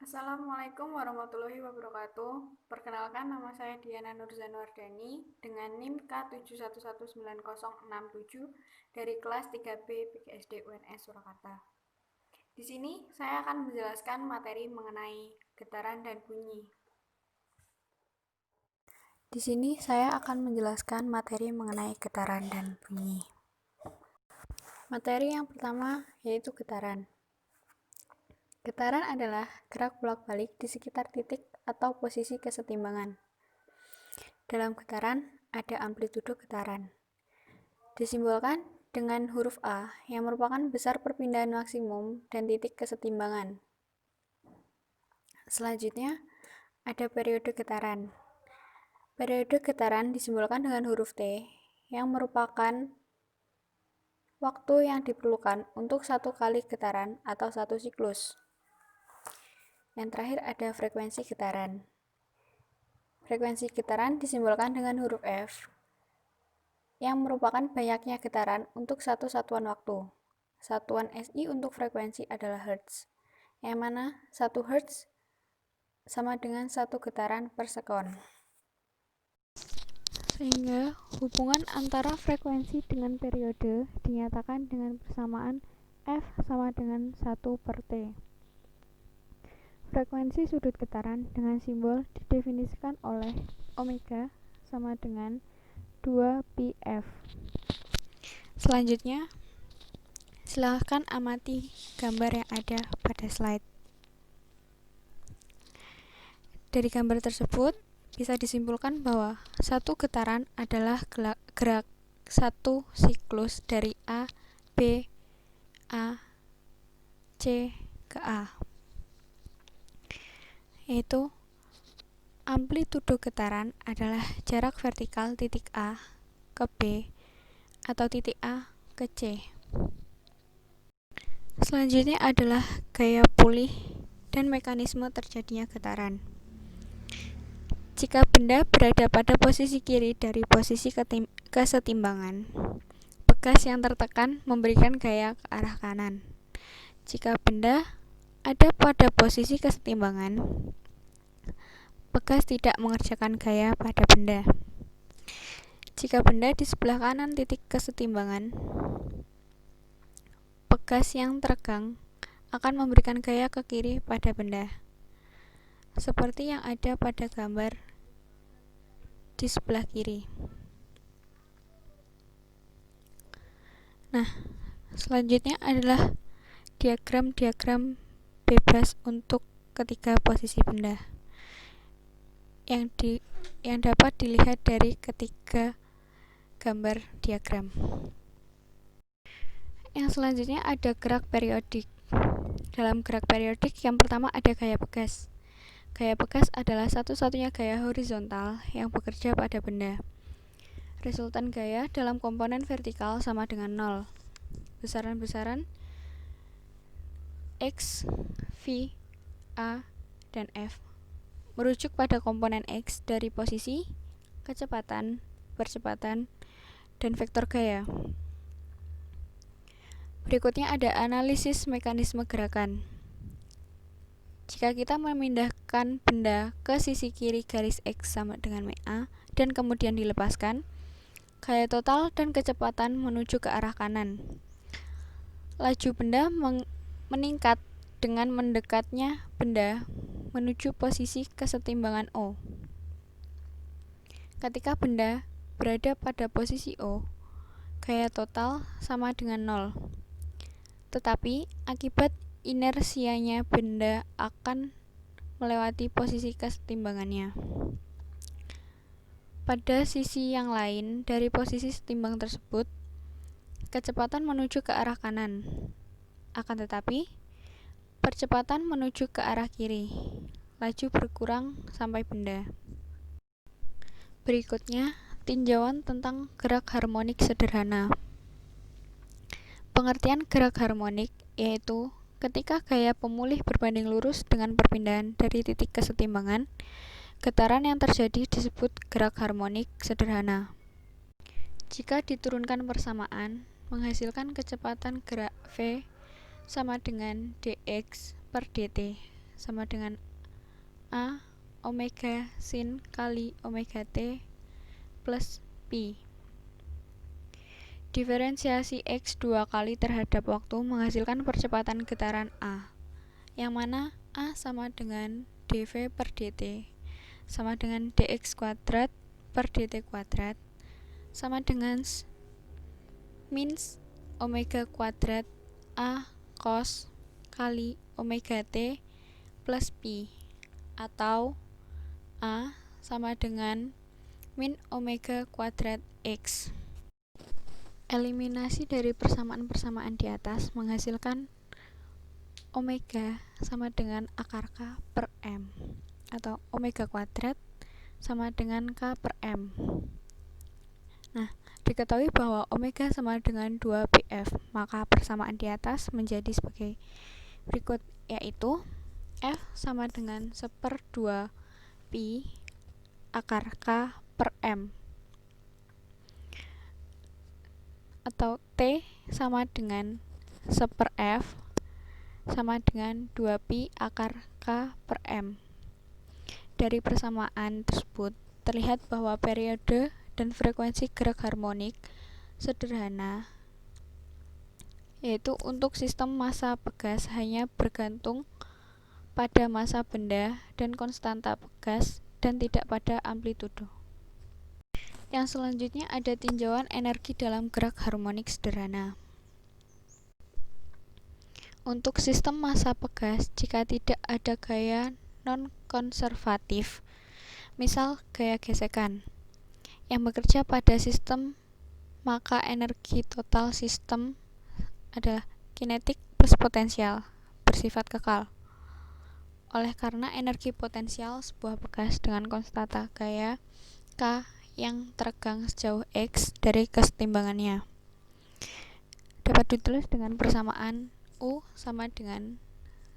Assalamualaikum warahmatullahi wabarakatuh. Perkenalkan, nama saya Diana Nurzanuardani dengan NIM K71190067 dari kelas 3B PGSD UNS Surakarta. Di sini saya akan menjelaskan materi mengenai getaran dan bunyi. Di sini saya akan menjelaskan materi mengenai getaran dan bunyi. Materi yang pertama yaitu getaran. Getaran adalah gerak bolak-balik di sekitar titik atau posisi kesetimbangan. Dalam getaran, ada amplitudo getaran. Disimbolkan dengan huruf A yang merupakan besar perpindahan maksimum dan titik kesetimbangan. Selanjutnya, ada periode getaran. Periode getaran disimbolkan dengan huruf T yang merupakan waktu yang diperlukan untuk satu kali getaran atau satu siklus. Yang terakhir ada frekuensi getaran. Frekuensi getaran disimbolkan dengan huruf F yang merupakan banyaknya getaran untuk satu satuan waktu. Satuan SI untuk frekuensi adalah Hertz, yang mana 1 Hertz sama dengan 1 getaran per sekon. Sehingga hubungan antara frekuensi dengan periode dinyatakan dengan persamaan F sama dengan 1 per T. Frekuensi sudut getaran dengan simbol didefinisikan oleh omega sama dengan 2πf. Selanjutnya, silahkan amati gambar yang ada pada slide. Dari gambar tersebut, bisa disimpulkan bahwa satu getaran adalah gerak satu siklus dari A, B, A, C ke A. Yaitu, amplitudo getaran adalah jarak vertikal titik A ke B atau titik A ke C. Selanjutnya adalah gaya pulih dan mekanisme terjadinya getaran. Jika benda berada pada posisi kiri dari posisi kesetimbangan, pegas yang tertekan memberikan gaya ke arah kanan. Jika benda ada pada posisi kesetimbangan, pegas tidak mengerjakan gaya pada benda. Jika benda di sebelah kanan titik kesetimbangan, pegas yang teregang akan memberikan gaya ke kiri pada benda. Seperti yang ada pada gambar di sebelah kiri. Nah, selanjutnya adalah diagram-diagram bebas untuk ketiga posisi benda yang dapat dilihat dari ketiga gambar diagram. Yang selanjutnya ada gerak periodik. Dalam gerak periodik yang pertama ada gaya pegas. Gaya pegas adalah satu-satunya gaya horizontal yang bekerja pada benda. Resultan gaya dalam komponen vertikal sama dengan 0. Besaran-besaran X, V, A, dan F merujuk pada komponen X dari posisi, kecepatan, percepatan, dan vektor gaya. Berikutnya ada analisis mekanisme gerakan. Jika kita memindahkan benda ke sisi kiri garis X sama dengan MA dan kemudian dilepaskan, gaya total dan kecepatan menuju ke arah kanan. Laju benda meningkat dengan mendekatnya benda menuju posisi kesetimbangan O. Ketika benda berada pada posisi O, gaya total sama dengan 0. Tetapi akibat inersianya benda akan melewati posisi kesetimbangannya. Pada sisi yang lain dari posisi setimbang tersebut, kecepatan menuju ke arah kanan. Akan tetapi, percepatan menuju ke arah kiri. Laju berkurang sampai benda. Berikutnya, tinjauan tentang gerak harmonik sederhana. Pengertian gerak harmonik yaitu ketika gaya pemulih berbanding lurus dengan perpindahan dari titik kesetimbangan, getaran yang terjadi disebut gerak harmonik sederhana. Jika diturunkan persamaan, menghasilkan kecepatan gerak V sama dengan dx per dt sama dengan A omega sin kali omega T plus Pi. Diferensiasi X 2 kali terhadap waktu menghasilkan percepatan getaran A, yang mana A sama dengan dV per dt sama dengan dx kuadrat per dt kuadrat sama dengan min omega kuadrat A cos kali omega T plus Pi, atau A sama dengan min omega kuadrat X. Eliminasi dari persamaan-persamaan di atas menghasilkan omega sama dengan akar K per M, atau omega kuadrat sama dengan K per M. Nah, diketahui bahwa omega sama dengan 2πf, maka persamaan di atas menjadi sebagai berikut, yaitu F sama dengan 1/2 pi akar K per M, atau T sama dengan 1/f sama dengan 2pi akar K per M. Dari persamaan tersebut terlihat bahwa periode dan frekuensi gerak harmonik sederhana, yaitu untuk sistem massa pegas, hanya bergantung pada massa benda dan konstanta pegas dan tidak pada amplitudo. Yang selanjutnya ada tinjauan energi dalam gerak harmonik sederhana. Untuk sistem massa pegas, jika tidak ada gaya non-konservatif, misal gaya gesekan, yang bekerja pada sistem, maka energi total sistem adalah kinetik plus potensial, bersifat kekal. Oleh karena energi potensial sebuah pegas dengan konstanta gaya K yang teregang sejauh X dari kesetimbangannya dapat ditulis dengan persamaan U sama dengan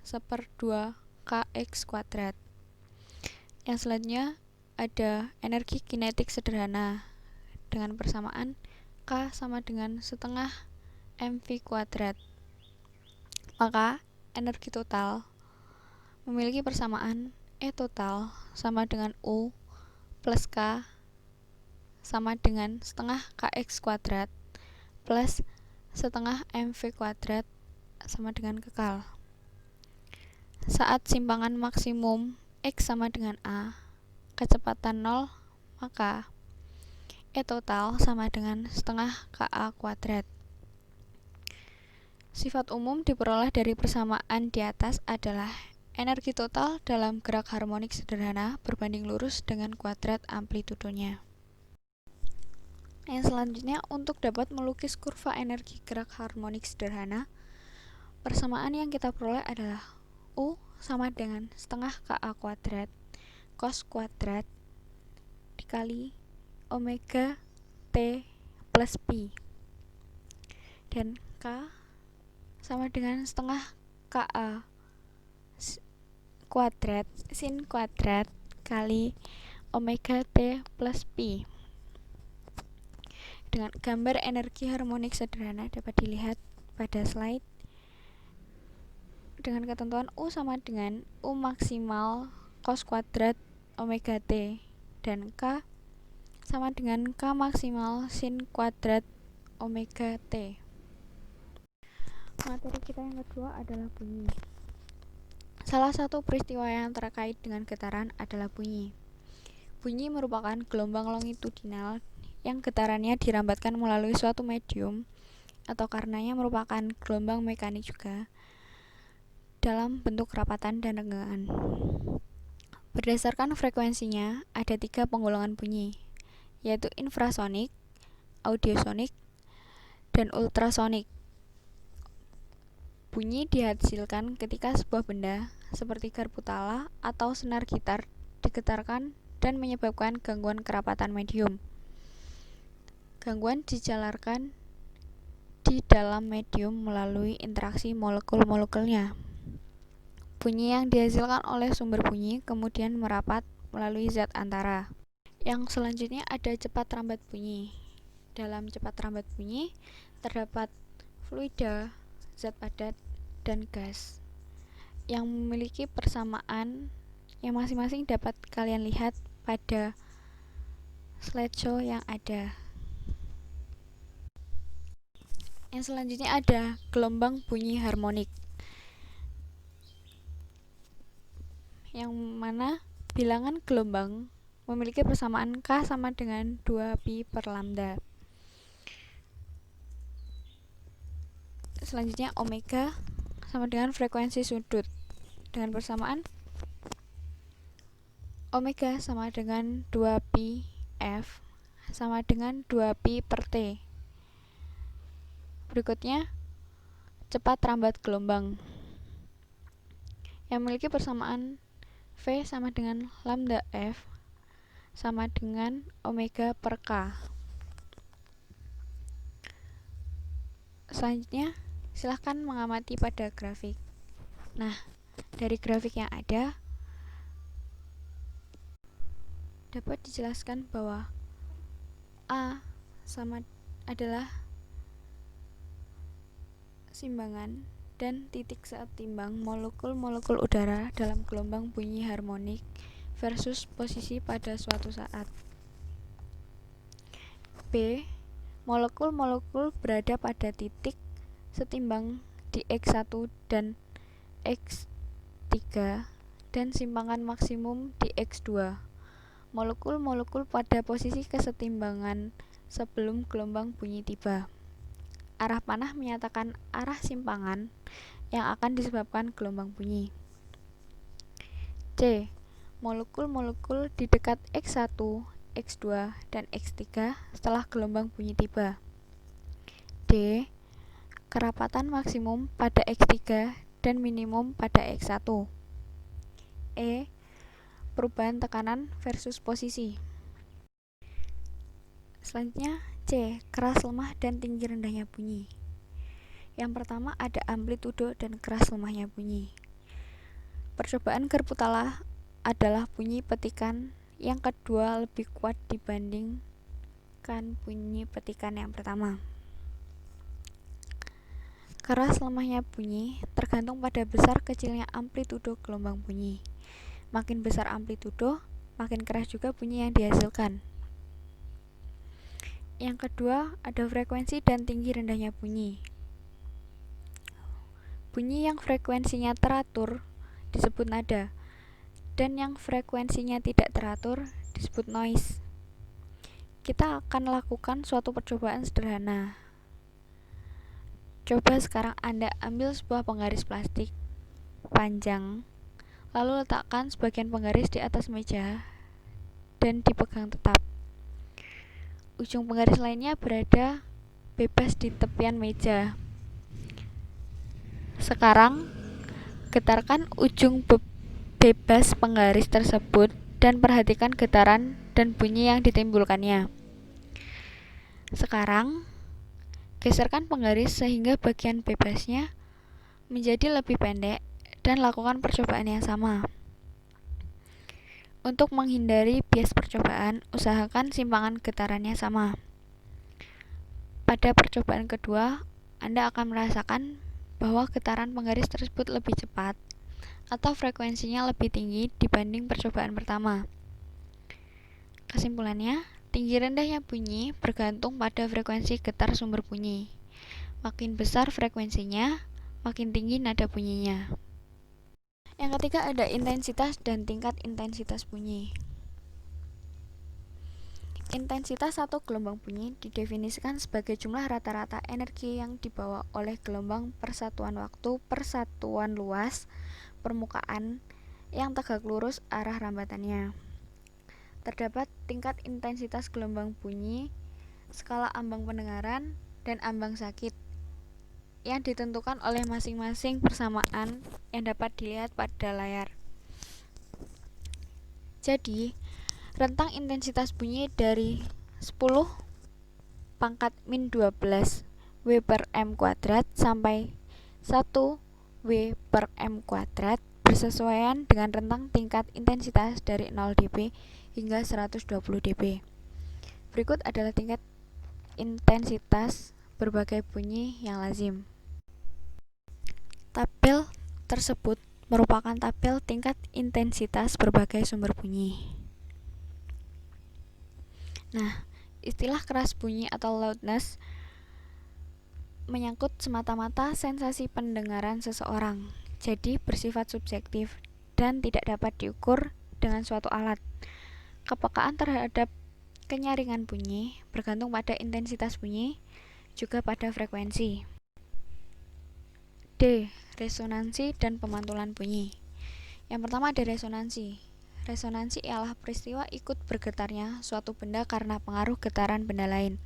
1/2 kx kuadrat. Yang selanjutnya ada energi kinetik sederhana dengan persamaan K sama dengan setengah mv kuadrat. Maka energi total memiliki persamaan E total sama dengan U plus K sama dengan setengah kx kuadrat plus setengah mv kuadrat sama dengan kekal. Saat simpangan maksimum X sama dengan A, kecepatan 0, maka E total sama dengan setengah KA kuadrat. Sifat umum diperoleh dari persamaan di atas adalah energi total dalam gerak harmonik sederhana berbanding lurus dengan kuadrat amplitudonya. Yang selanjutnya, untuk dapat melukis kurva energi gerak harmonik sederhana, persamaan yang kita peroleh adalah U sama dengan setengah KA kuadrat cos kuadrat dikali omega T plus Pi, dan K sama dengan setengah KA kuadrat sin kuadrat kali omega T plus Pi. Dengan gambar energi harmonik sederhana dapat dilihat pada slide dengan ketentuan U sama dengan U maksimal cos kuadrat omega T dan K sama dengan K maksimal sin kuadrat omega T. Materi kita yang kedua adalah bunyi. Salah satu peristiwa yang terkait dengan getaran adalah bunyi. Bunyi merupakan gelombang longitudinal yang getarannya dirambatkan melalui suatu medium atau karenanya merupakan gelombang mekanik juga dalam bentuk rapatan dan renggangan. Berdasarkan frekuensinya, ada 3 penggolongan bunyi, yaitu infrasonik, audiosonik, dan ultrasonik. Bunyi dihasilkan ketika sebuah benda, seperti garpu tala atau senar gitar, digetarkan dan menyebabkan gangguan kerapatan medium. Gangguan dijalarkan di dalam medium melalui interaksi molekul-molekulnya. Bunyi yang dihasilkan oleh sumber bunyi kemudian merapat melalui zat antara. Yang selanjutnya ada cepat rambat bunyi. Dalam cepat rambat bunyi terdapat fluida, zat padat, dan gas. yang memiliki persamaan yang masing-masing dapat kalian lihat pada slideshow yang ada. Yang selanjutnya ada gelombang bunyi harmonik, yang mana bilangan gelombang memiliki persamaan K sama dengan 2pi per lambda. Selanjutnya omega sama dengan frekuensi sudut, dengan persamaan omega sama dengan 2pi f sama dengan 2pi per t. Berikutnya cepat rambat gelombang yang memiliki persamaan V sama dengan lambda f sama dengan omega per K. Selanjutnya silahkan mengamati pada grafik. Nah, dari grafik yang ada dapat dijelaskan bahwa A sama adalah simbangan dan titik seimbang molekul-molekul udara dalam gelombang bunyi harmonik versus posisi pada suatu saat. B. Molekul-molekul berada pada titik setimbang di X1 dan X3 dan simpangan maksimum di X2. Molekul-molekul pada posisi kesetimbangan sebelum gelombang bunyi tiba. Arah panah menyatakan arah simpangan yang akan disebabkan gelombang bunyi. C. Molekul-molekul di dekat X1, X2, dan X3 setelah gelombang bunyi tiba. D. Kerapatan maksimum pada X3 dan minimum pada X1. E. Perubahan tekanan versus posisi. Selanjutnya C. Keras lemah dan tinggi rendahnya bunyi. Yang pertama ada amplitudo dan keras lemahnya bunyi. Percobaan Kerputala adalah bunyi petikan yang kedua lebih kuat dibandingkan bunyi petikan yang pertama. Keras lemahnya bunyi tergantung pada besar kecilnya amplitudo gelombang bunyi. Makin besar amplitudo, makin keras juga bunyi yang dihasilkan. Yang kedua, ada frekuensi dan tinggi rendahnya bunyi. Bunyi yang frekuensinya teratur disebut nada, dan yang frekuensinya tidak teratur disebut noise. Kita akan lakukan suatu percobaan sederhana. Coba sekarang Anda ambil sebuah penggaris plastik panjang, lalu letakkan sebagian penggaris di atas meja dan dipegang tetap. Ujung penggaris lainnya berada bebas di tepian meja. Sekarang, getarkan ujung bebas penggaris tersebut dan perhatikan getaran dan bunyi yang ditimbulkannya. Sekarang, geserkan penggaris sehingga bagian bebasnya menjadi lebih pendek dan lakukan percobaan yang sama. Untuk menghindari bias percobaan, usahakan simpangan getarannya sama. Pada percobaan kedua, Anda akan merasakan bahwa getaran penggaris tersebut lebih cepat atau frekuensinya lebih tinggi dibanding percobaan pertama. Kesimpulannya, tinggi rendahnya bunyi bergantung pada frekuensi getar sumber bunyi. Makin besar frekuensinya, makin tinggi nada bunyinya. Yang ketiga ada intensitas dan tingkat intensitas bunyi. Intensitas satu gelombang bunyi didefinisikan sebagai jumlah rata-rata energi yang dibawa oleh gelombang persatuan waktu persatuan luas permukaan yang tegak lurus arah rambatannya. Terdapat tingkat intensitas gelombang bunyi, skala ambang pendengaran, dan ambang sakit yang ditentukan oleh masing-masing persamaan yang dapat dilihat pada layar. Jadi, rentang intensitas bunyi dari 10 pangkat min 12 W per M kuadrat sampai 1 W per M kuadrat bersesuaian dengan rentang tingkat intensitas dari 0 dB hingga 120 dB. Berikut adalah tingkat intensitas berbagai bunyi yang lazim. Tabel tersebut merupakan tabel tingkat intensitas berbagai sumber bunyi. Nah, istilah keras bunyi atau loudness menyangkut semata-mata sensasi pendengaran seseorang, jadi bersifat subjektif dan tidak dapat diukur dengan suatu alat. Kepekaan terhadap kenyaringan bunyi bergantung pada intensitas bunyi, juga pada frekuensi. D. Resonansi dan pemantulan bunyi. Yang pertama ada resonansi. Resonansi ialah peristiwa ikut bergetarnya suatu benda karena pengaruh getaran benda lain.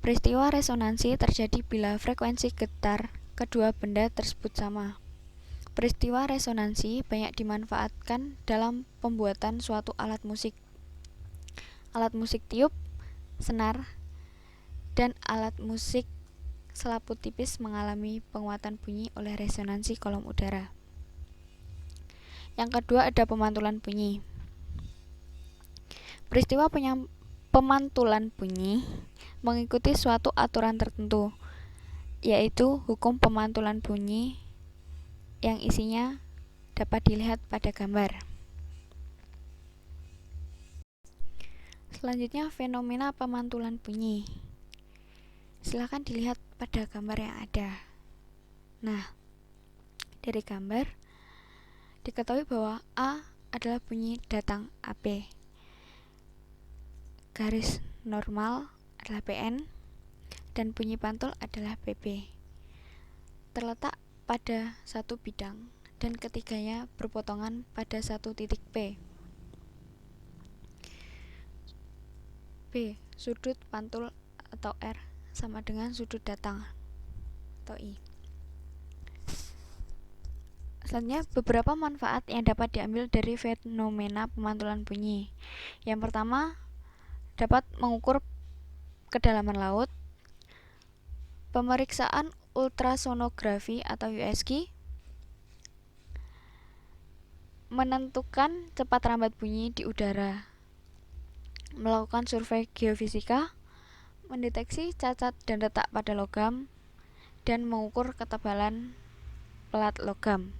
Peristiwa resonansi terjadi bila frekuensi getar kedua benda tersebut sama. Peristiwa resonansi banyak dimanfaatkan dalam pembuatan suatu alat musik. Alat musik tiup, senar, dan alat musik selaput tipis mengalami penguatan bunyi oleh resonansi kolom udara. Yang kedua ada pemantulan bunyi. Peristiwa pemantulan bunyi mengikuti suatu aturan tertentu, yaitu hukum pemantulan bunyi yang isinya dapat dilihat pada gambar. Selanjutnya fenomena pemantulan bunyi. Silakan dilihat pada gambar yang ada. Nah, dari gambar diketahui bahwa A adalah bunyi datang AB, garis normal adalah PN, dan bunyi pantul adalah PB. Terletak pada satu bidang dan ketiganya berpotongan pada satu titik P. B. Sudut pantul atau R sama dengan sudut datang atau I. Selanjutnya, beberapa manfaat yang dapat diambil dari fenomena pemantulan bunyi. Yang pertama, dapat mengukur kedalaman laut, pemeriksaan ultrasonografi atau USG, menentukan cepat rambat bunyi di udara, melakukan survei geofisika, mendeteksi cacat dan retak pada logam, dan mengukur ketebalan pelat logam.